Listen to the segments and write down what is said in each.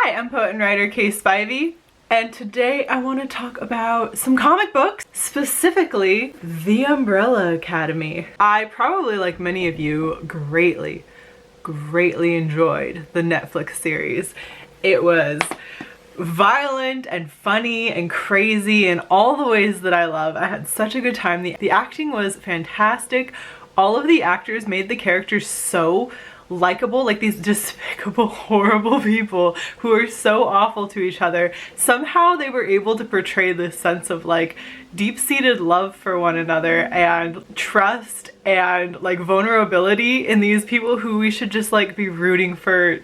Hi, I'm poet and writer Kay Spivey, and today I want to talk about some comic books, specifically The Umbrella Academy. I probably, like many of you, greatly enjoyed the Netflix series. It was violent and funny and crazy in all the ways that I love. I had such a good time. The acting was fantastic. All of the actors made the characters so likable, like these despicable, horrible people who are so awful to each other. Somehow they were able to portray this sense of like deep-seated love for one another and trust and like vulnerability in these people who we should just like be rooting for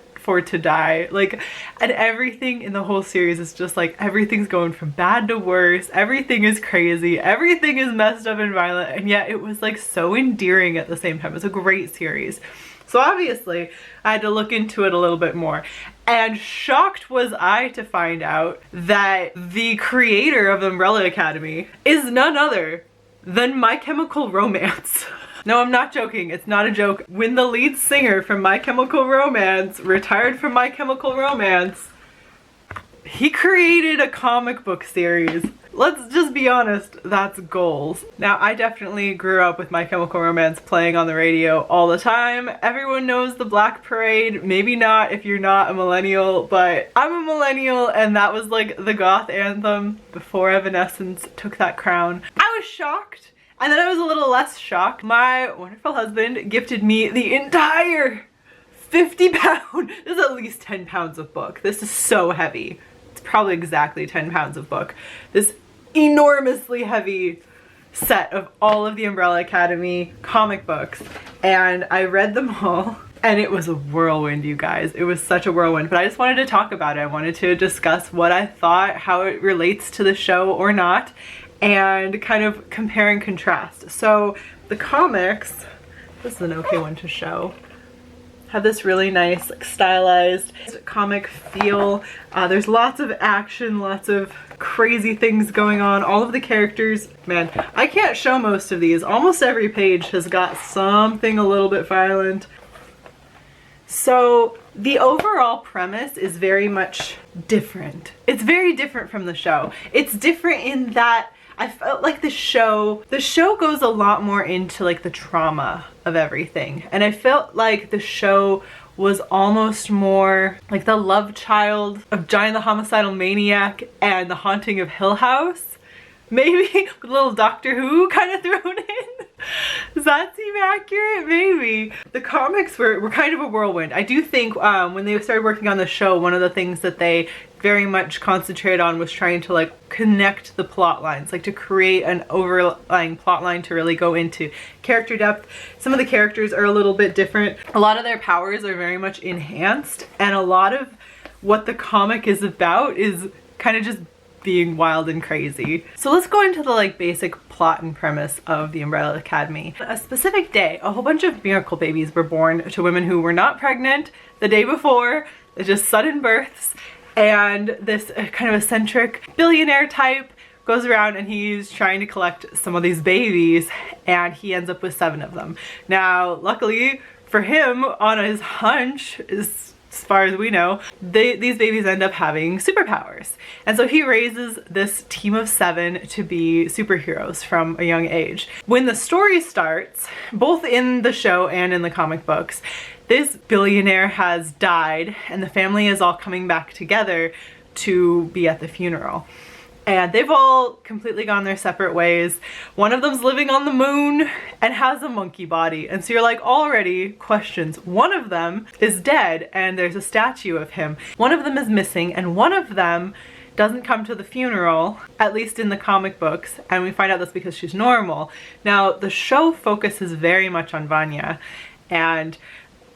to die. Like, and everything in the whole series is just like everything's going from bad to worse, everything is crazy, everything is messed up and violent, and yet it was like so endearing at the same time. It's a great series. So obviously I had to look into it a little bit more, and shocked was I to find out that the creator of Umbrella Academy is none other than My Chemical Romance. No, I'm not joking. It's not a joke. When the lead singer from My Chemical Romance retired from My Chemical Romance, he created a comic book series. Let's just be honest, that's goals. Now, I definitely grew up with My Chemical Romance playing on the radio all the time. Everyone knows the Black Parade. Maybe not if you're not a millennial, but I'm a millennial, and that was like the goth anthem before Evanescence took that crown. I was shocked, and then I was a little less shocked. My wonderful husband gifted me the entire 50-pound, this is at least 10 pounds of book. This is so heavy. It's probably exactly 10 pounds of book. This enormously heavy set of all of the Umbrella Academy comic books, and I read them all, and it was a whirlwind, you guys. It was such a whirlwind, but I just wanted to talk about it. I wanted to discuss what I thought, how it relates to the show or not, and kind of compare and contrast. So the comics, this is an okay one to show, have this really nice like stylized comic feel. There's lots of action, lots of crazy things going on. All of the characters, man, I can't show most of these. Almost every page has got something a little bit violent. So the overall premise is very much different. It's very different from the show. It's different in that I felt like the show goes a lot more into like the trauma of everything. And I felt like the show was almost more like the love child of Giant the Homicidal Maniac and The Haunting of Hill House. Maybe with a little Doctor Who kind of thrown in. Does that seem accurate? Maybe. The comics were kind of a whirlwind. I do think when they started working on the show, one of the things that they very much concentrated on was trying to like connect the plot lines, like to create an overlying plot line to really go into character depth. Some of the characters are a little bit different. A lot of their powers are very much enhanced, and a lot of what the comic is about is kind of just being wild and crazy. So let's go into the like basic plot and premise of the Umbrella Academy. A specific day, a whole bunch of miracle babies were born to women who were not pregnant the day before. It's just sudden births, and this kind of eccentric billionaire type goes around and he's trying to collect some of these babies, and he ends up with 7 of them. Now, luckily for him, on his hunch, as far as we know, these babies end up having superpowers. And so he raises this team of 7 to be superheroes from a young age. When the story starts, both in the show and in the comic books, this billionaire has died and the family is all coming back together to be at the funeral. And they've all completely gone their separate ways. One of them's living on the moon and has a monkey body. And so you're like already questions. One of them is dead and there's a statue of him. One of them is missing, and one of them doesn't come to the funeral, at least in the comic books. And we find out that's because she's normal. Now, the show focuses very much on Vanya, and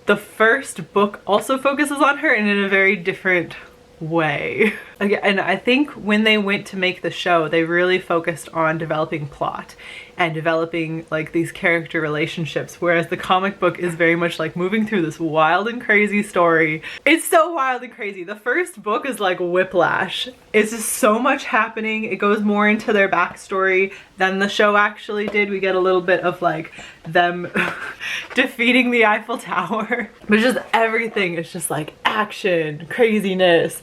the first book also focuses on her and in a very different way. Again, and I think when they went to make the show, they really focused on developing plot and developing like these character relationships, whereas the comic book is very much like moving through this wild and crazy story. It's so wild and crazy. The first book is like whiplash. It's just so much happening. It goes more into their backstory than the show actually did. We get a little bit of like them defeating the Eiffel Tower, but just everything is just like action, craziness.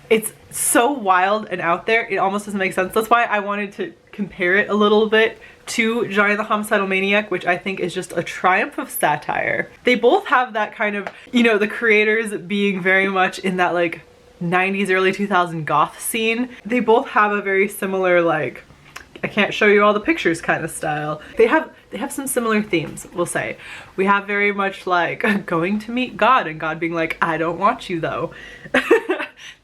It's so wild and out there, it almost doesn't make sense. That's why I wanted to compare it a little bit to Johnny the Homicidal Maniac, which I think is just a triumph of satire. They both have that kind of, you know, the creators being very much in that like 90s, early 2000s goth scene. They both have a very similar like, I can't show you all the pictures kind of style. They have some similar themes, we'll say. We have very much like going to meet God and God being like, I don't want you though.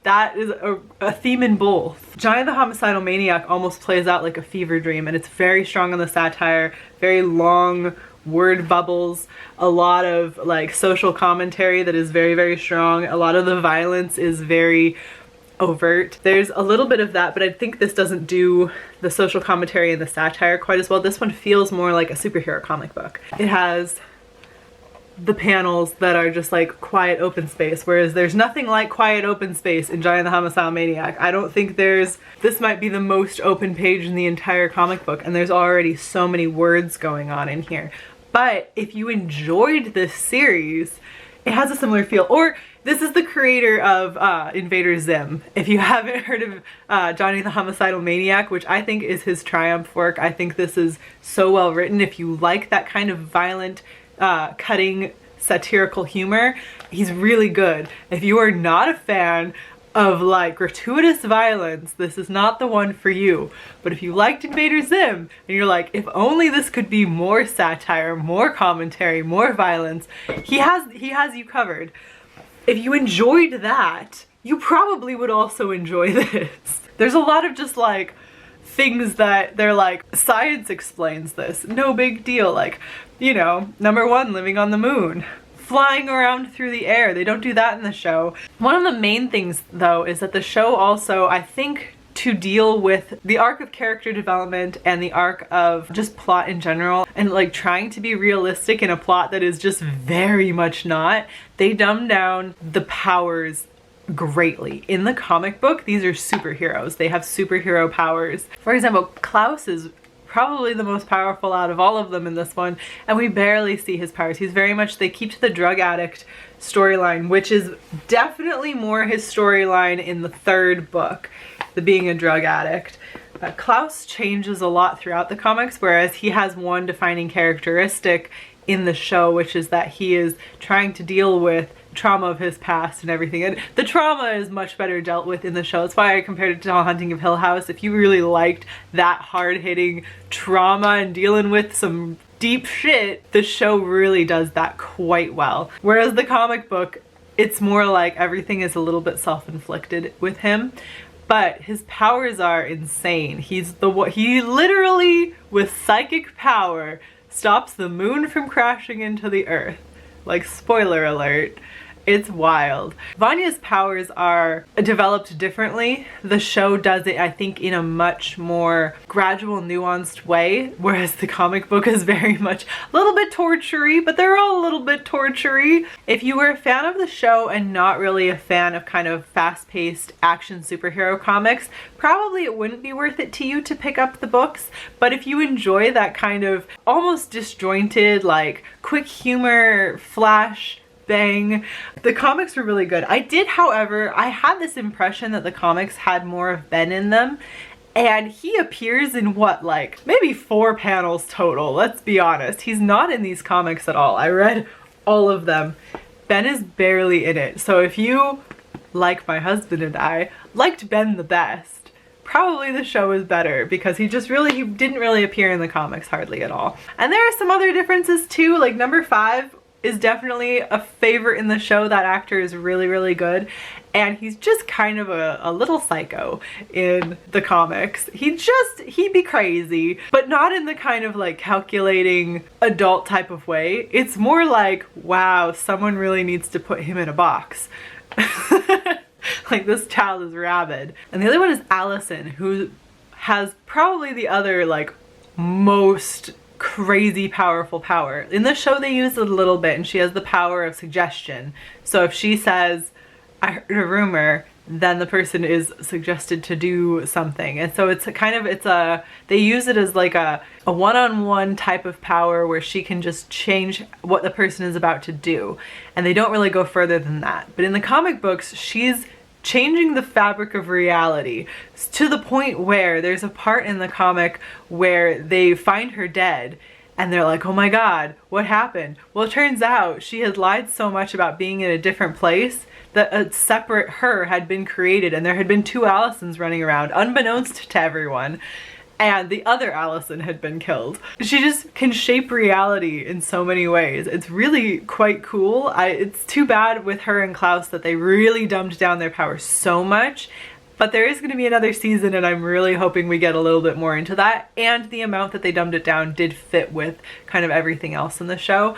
That is a theme in both. Johnny the Homicidal Maniac almost plays out like a fever dream, and it's very strong on the satire, very long word bubbles, a lot of like social commentary that is very, very strong. A lot of the violence is very overt. There's a little bit of that, but I think this doesn't do the social commentary and the satire quite as well. This one feels more like a superhero comic book. It has the panels that are just like quiet open space, whereas there's nothing like quiet open space in Johnny the Homicidal Maniac. I don't think this might be the most open page in the entire comic book, and there's already so many words going on in here. But if you enjoyed this series, it has a similar feel. Or this is the creator of Invader Zim. If you haven't heard of Johnny the Homicidal Maniac, which I think is his triumph work, I think this is so well written. If you like that kind of violent, cutting satirical humor, he's really good. If you are not a fan of like gratuitous violence, this is not the one for you. But if you liked Invader Zim and you're like, if only this could be more satire, more commentary, more violence, he has you covered. If you enjoyed that, you probably would also enjoy this. There's a lot of just like things that they're like, science explains this, no big deal. Like, you know, number one, living on the moon, flying around through the air. They don't do that in the show. One of the main things though is that the show also, I think, to deal with the arc of character development and the arc of just plot in general, and like trying to be realistic in a plot that is just very much not, they dumb down the powers greatly. In the comic book, these are superheroes. They have superhero powers. For example, Klaus is probably the most powerful out of all of them in this one, and we barely see his powers. He's very much, they keep to the drug addict storyline, which is definitely more his storyline in the third book, the being a drug addict. Klaus changes a lot throughout the comics, whereas he has one defining characteristic in the show, which is that he is trying to deal with trauma of his past and everything, and the trauma is much better dealt with in the show. That's why I compared it to Haunting of Hill House. If you really liked that hard-hitting trauma and dealing with some deep shit, the show really does that quite well. Whereas the comic book, it's more like everything is a little bit self-inflicted with him, but his powers are insane. He literally, with psychic power, stops the moon from crashing into the earth. Like, spoiler alert. It's wild. Vanya's powers are developed differently. The show does it, I think, in a much more gradual, nuanced way, whereas the comic book is very much a little bit torture-y, but they're all a little bit torture-y. If you were a fan of the show and not really a fan of kind of fast-paced action superhero comics, probably it wouldn't be worth it to you to pick up the books. But if you enjoy that kind of almost disjointed, like quick humor, flash, bang, the comics were really good. I did, however, I had this impression that the comics had more of Ben in them, and he appears in what, like maybe 4 panels total, let's be honest. He's not in these comics at all. I read all of them. Ben is barely in it. So if you, like my husband and I, liked Ben the best, probably the show is better, because he didn't really appear in the comics hardly at all. And there are some other differences too, like number 5 is definitely a favorite in the show. That actor is really, really good. And he's just kind of a little psycho in the comics. He'd be crazy, but not in the kind of like calculating adult type of way. It's more like, wow, someone really needs to put him in a box. Like, this child is rabid. And the other one is Allison, who has probably the other like most crazy powerful power. In the show they use it a little bit, and she has the power of suggestion. So if she says, I heard a rumor, then the person is suggested to do something. And so it's they use it as like a one-on-one type of power where she can just change what the person is about to do. And they don't really go further than that. But in the comic books, she's changing the fabric of reality to the point where there's a part in the comic where they find her dead. And they're like, oh my God, what happened? Well, it turns out she had lied so much about being in a different place that a separate her had been created, and there had been two Allisons running around, unbeknownst to everyone, and the other Allison had been killed. She just can shape reality in so many ways. It's really quite cool. It's too bad with her and Klaus that they really dumbed down their power so much. But there is going to be another season, and I'm really hoping we get a little bit more into that. And the amount that they dumbed it down did fit with kind of everything else in the show.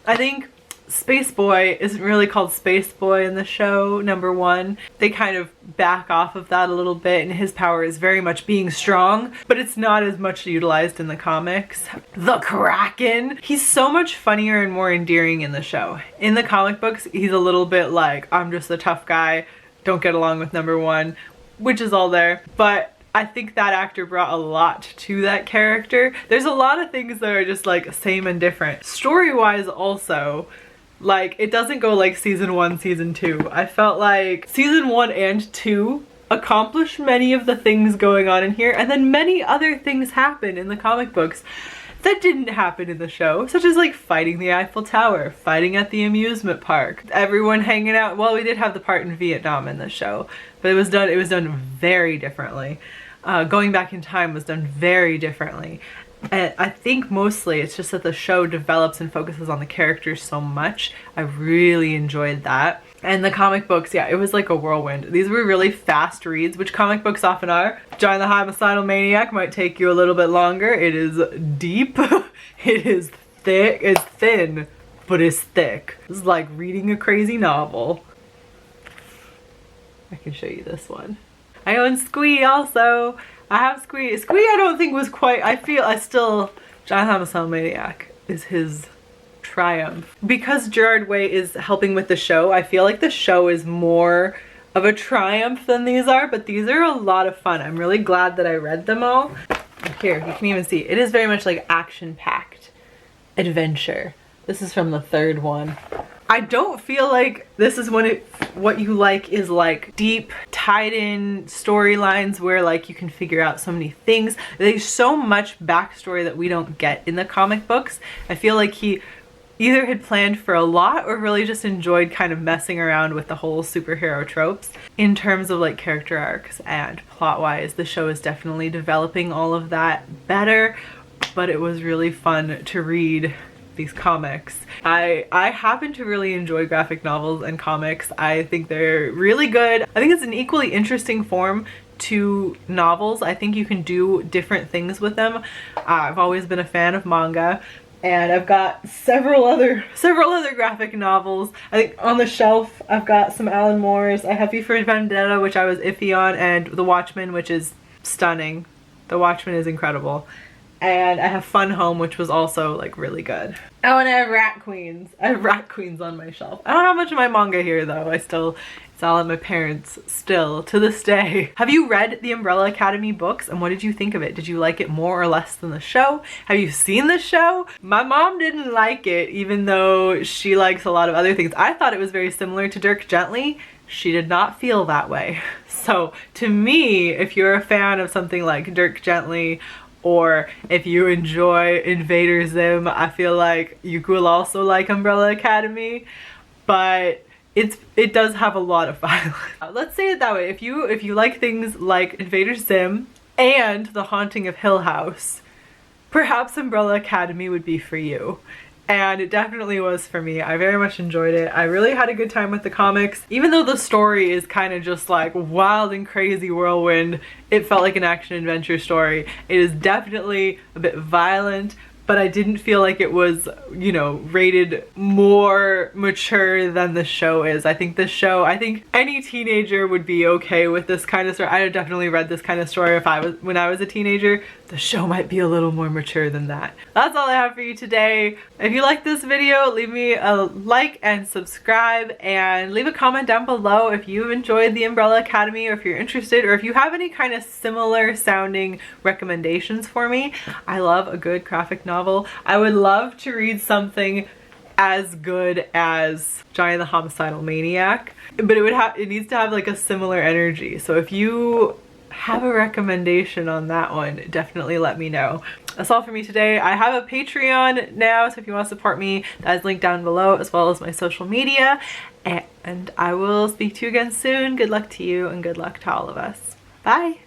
I think Space Boy isn't really called Space Boy in the show, number one. They kind of back off of that a little bit, and his power is very much being strong, but it's not as much utilized in the comics. The Kraken! He's so much funnier and more endearing in the show. In the comic books, he's a little bit like, I'm just the tough guy, don't get along with number one, which is all there. But I think that actor brought a lot to that character. There's a lot of things that are just like same and different. Story-wise also, like it doesn't go like season 1, season 2. I felt like season 1 and 2 accomplished many of the things going on in here, and then many other things happen in the comic books that didn't happen in the show, such as like fighting the Eiffel Tower, fighting at the amusement park, everyone hanging out. Well, we did have the part in Vietnam in the show, but it was done very differently. Going back in time was done very differently. And I think mostly it's just that the show develops and focuses on the characters so much. I really enjoyed that. And the comic books, yeah, it was like a whirlwind. These were really fast reads, which comic books often are. Giant the Homicidal Maniac might take you a little bit longer. It is deep. It is thick. It's thin, but it's thick. It's like reading a crazy novel. I can show you this one. I own Squee also. I have Squee. Squee I don't think was quite, Giant Homicidal Maniac is his triumph. Because Gerard Way is helping with the show, I feel like the show is more of a triumph than these are, but these are a lot of fun. I'm really glad that I read them all. Here, you can even see, it is very much like action-packed adventure. This is from the third one. I don't feel like this is what you like is like deep, tied-in storylines where like you can figure out so many things. There's so much backstory that we don't get in the comic books. I feel like he either had planned for a lot or really just enjoyed kind of messing around with the whole superhero tropes. In terms of like character arcs and plot-wise, the show is definitely developing all of that better, but it was really fun to read these comics. I happen to really enjoy graphic novels and comics. I think they're really good. I think it's an equally interesting form to novels. I think you can do different things with them. I've always been a fan of manga, and I've got several other graphic novels. I think on the shelf I've got some Alan Moore's. I have V for Vendetta, which I was iffy on, and The Watchmen, which is stunning. The Watchmen is incredible. And I have Fun Home, which was also like really good. Oh, and I have Rat Queens. I have Rat Queens on my shelf. I don't have much of my manga here though. It's all at my parents still to this day. Have you read the Umbrella Academy books, and what did you think of it? Did you like it more or less than the show? Have you seen the show? My mom didn't like it, even though she likes a lot of other things. I thought it was very similar to Dirk Gently. She did not feel that way. So to me, if you're a fan of something like Dirk Gently, or if you enjoy Invader Zim, I feel like you will also like Umbrella Academy, but it does have a lot of violence. Let's say it that way. If you like things like Invader Zim and The Haunting of Hill House, perhaps Umbrella Academy would be for you. And it definitely was for me. I very much enjoyed it. I really had a good time with the comics. Even though the story is kind of just like wild and crazy whirlwind, it felt like an action adventure story. It is definitely a bit violent, but I didn't feel like it was, you know, rated more mature than the show is. I think any teenager would be okay with this kind of story. I definitely read this kind of story when I was a teenager. The show might be a little more mature than that. That's all I have for you today. If you like this video, leave me a like and subscribe, and leave a comment down below if you enjoyed The Umbrella Academy, or if you're interested, or if you have any kind of similar sounding recommendations for me. I love a good graphic novel. I would love to read something as good as Johnny the Homicidal Maniac, but it needs to have like a similar energy. So if you have a recommendation on that one, definitely let me know. That's all for me today. I have a Patreon now, so if you want to support me, that is linked down below, as well as my social media. And I will speak to you again soon. Good luck to you, and good luck to all of us. Bye.